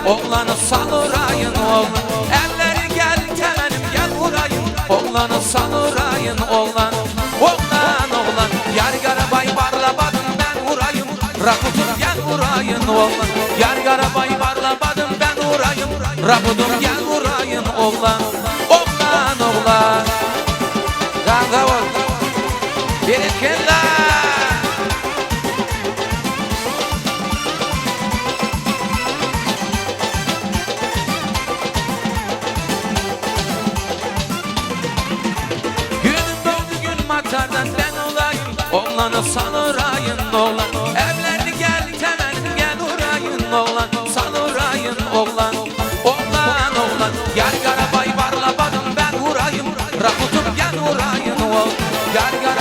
Oğlanı salurayın oğlan. Elleri gel temenim gel vurayım. Oğlanı salurayın oğlan. Oğlan oğlan. Yargarabay barlabadım ben vurayım. Rakutum gel vurayın oğlan. Yargarabay barlabadım ben vurayım. Rakutum gel vurayın oğlan. Oğlan oğlan. Kavga ol. Birikirler. Matardan ben olayım. Oğlanı salurayın oğlan. Evlerini gel temelim gel vurayın oğlan. Salurayın oğlan. Oğlan oğlan. Yargarabay barlabadım ben vurayım. Rakutum gel vurayın oğlan.